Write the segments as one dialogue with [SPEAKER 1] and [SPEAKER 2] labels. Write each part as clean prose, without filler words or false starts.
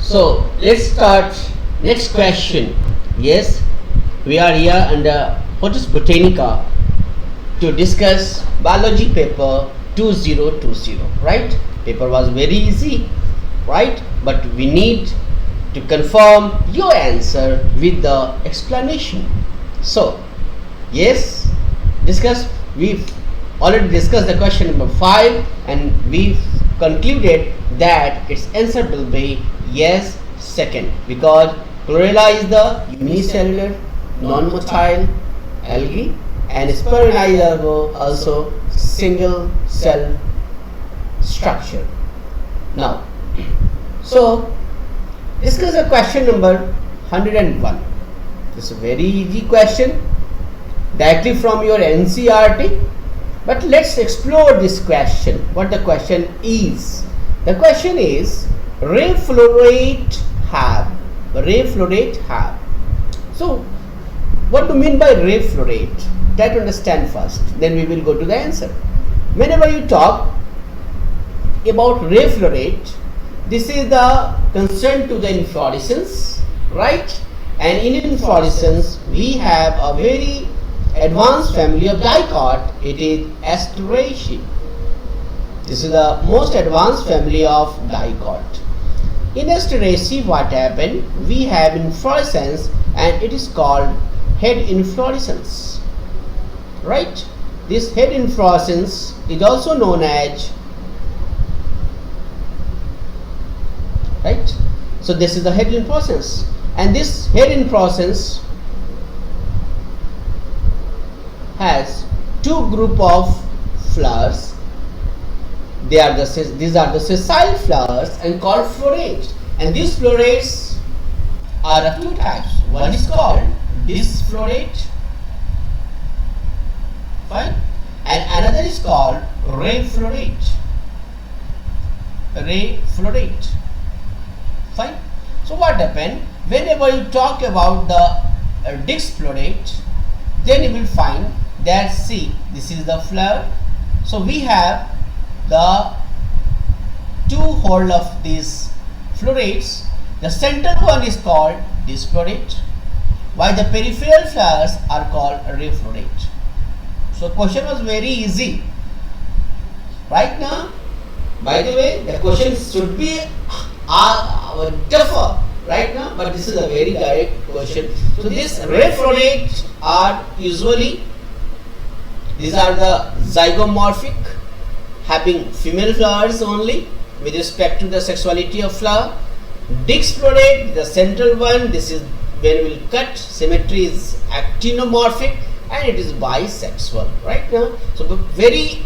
[SPEAKER 1] So let's start. Next question. Yes, we are here under Hortus Botanica to discuss biology paper 2020. Right? Paper was very easy, right? But we need to confirm your answer with the explanation. So yes, we've already discussed the question number 5 and we've concluded that its answer will be yes, second, because chlorella is the unicellular non-motile algae and spirulina is also single cell structure. Now, so discuss the question number 101. This is a very easy question directly from your NCERT, but let's explore this question. What the question is? The question is ray fluorate have. So what do you mean by ray fluorate? Try to understand first, then we will go to the answer. Whenever you talk about ray fluorate, this is the concern to the inflorescence, right? And in inflorescence we have a very advanced family of dicot. It is Asteraceae. This is the most advanced family of dicot. In Asteraceae, what happened? We have inflorescence and it is called head inflorescence, right? This head inflorescence is also known as, right? So this is the head inflorescence, and this head inflorescence has two group of flowers. These are the sessile flowers and called florets, and these florets are of two types. One is called disflorate, fine, and another is called ray florate. Fine. So what happened? Whenever you talk about the disflorate, then you will find that, see, this is the flower. So we have the two hold of these florets. The central one is called disflorate, while the peripheral flowers are called ray florate. So question was very easy right now. By the way, the question should be tougher right now, but this is a very direct question. So these ray florate are usually, these are the zygomorphic, having female flowers only with respect to the sexuality of flower. Disflorate, the central one, this is when we will cut, symmetry is actinomorphic and it is bisexual right now. So the very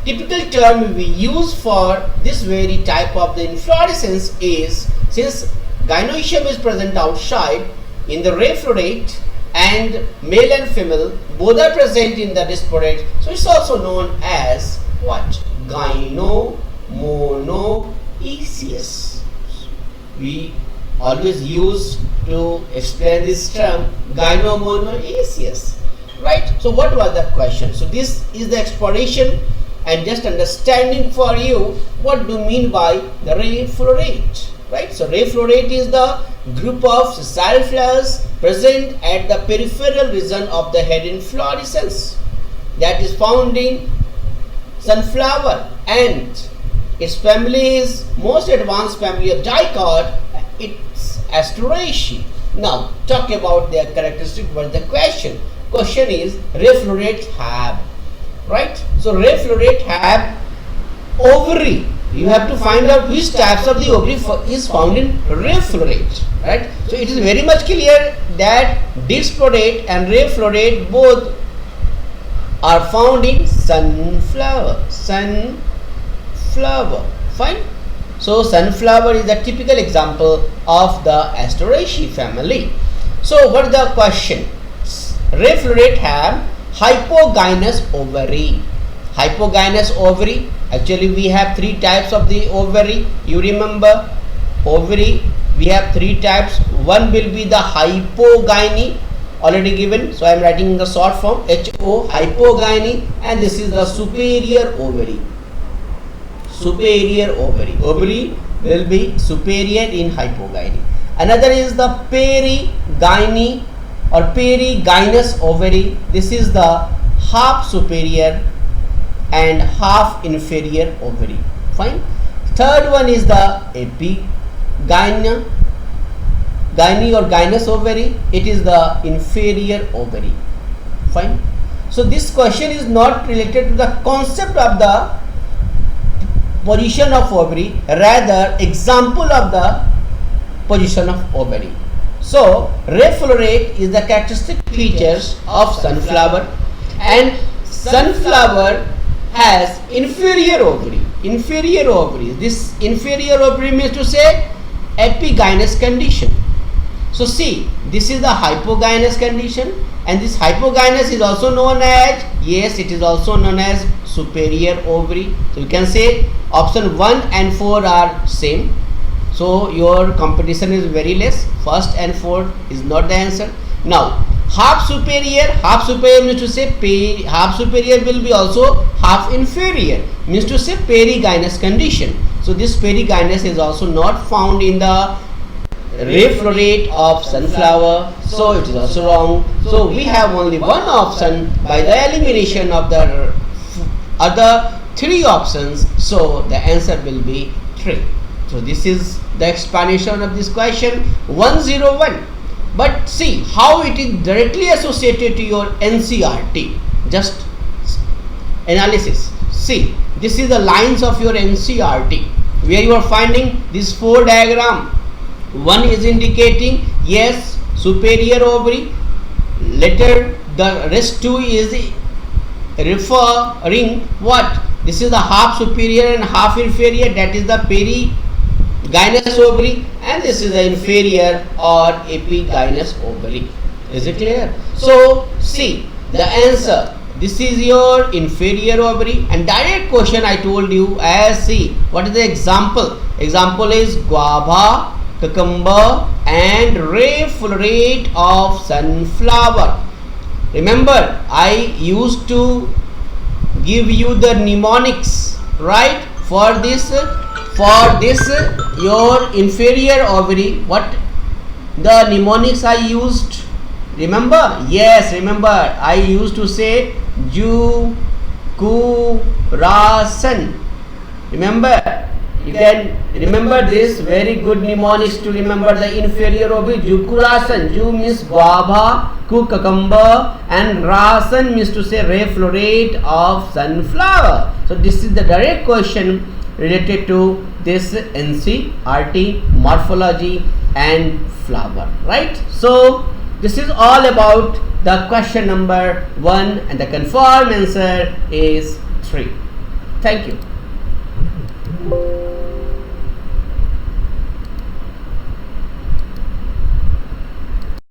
[SPEAKER 1] typical term we use for this very type of the inflorescence is, since gynoecium is present outside in the ray florate and male and female both are present in the disflorate, so it's also known as what? Gynomonoecious. We always use to explain this term gynomonoecious, right? So what was the question? So this is the exploration and just understanding for you what do you mean by the ray florate, right? So ray florate is the group of sessile flowers present at the peripheral region of the head inflorescence that is found in sunflower, and its family is most advanced family of dicot. It's Asteraceae. Now talk about their characteristic. What the question? Question is ray florate have, right? So ray florate have ovary. You have to find out which types of the ovary is found in ray florate, right? So it is very much clear that disflorate and ray florate both are found in sunflower. Fine. So sunflower is a typical example of the Asteraceae family. So what is the question? Ray florate have hypogynous ovary. Hypogynous ovary. Actually we have three types of the ovary. You remember ovary, we have three types. One will be the hypogyny, already given, so I am writing in the short form HO, hypogyny, and this is the superior ovary. Ovary will be superior in hypogyny. Another is the perigyny or perigynous ovary. This is the half superior and half inferior ovary. Fine. Third one is the epigyny or gynous ovary. It is the inferior ovary. Fine. So this question is not related to the concept of the position of ovary, rather example of the position of ovary. So reflorate is the characteristic features of sunflower, and sunflower has inferior ovary. Inferior ovary. This inferior ovary means to say epigynous condition. So see, this is the hypogynous condition, and this hypogynous is also known as, yes, it is also known as superior ovary. So you can say option 1 and 4 are same. So your competition is very less. First and fourth is not the answer. Now half superior means to say half superior will be also half inferior, means to say perigynous condition. So this perigynous is also not found in the reflorate of sunflower, so it is also wrong. So we have only one option by the elimination of the other 3 options, so the answer will be 3. So this is the explanation of this question 101. But see how it is directly associated to your NCERT. Just analysis. See, this is the lines of your NCERT where you are finding this 4 diagram. One is indicating, yes, superior ovary. Later the rest 2 is referring what? This is the half superior and half inferior, that is the perigynous ovary, and this is the inferior or epigynous ovary. Is it clear? So see the answer. This is your inferior ovary, and direct question I told you as, see what is the example. Example is guava, cucumber and reflorate of sunflower. Remember, I used to give you the mnemonics, right? For this your inferior ovary, what the mnemonics I used? Remember? Yes, remember, I used to say Ju Ku Ra San. Remember? You can remember this very good mnemonics to remember the inferior ovary. Jukurasan. Ju means guava, ku cucumber, and rasan means to say reflorate of sunflower. So this is the direct question related to this NCERT morphology and flower, right? So this is all about the question number 1, and the confirmed answer is 3. Thank you.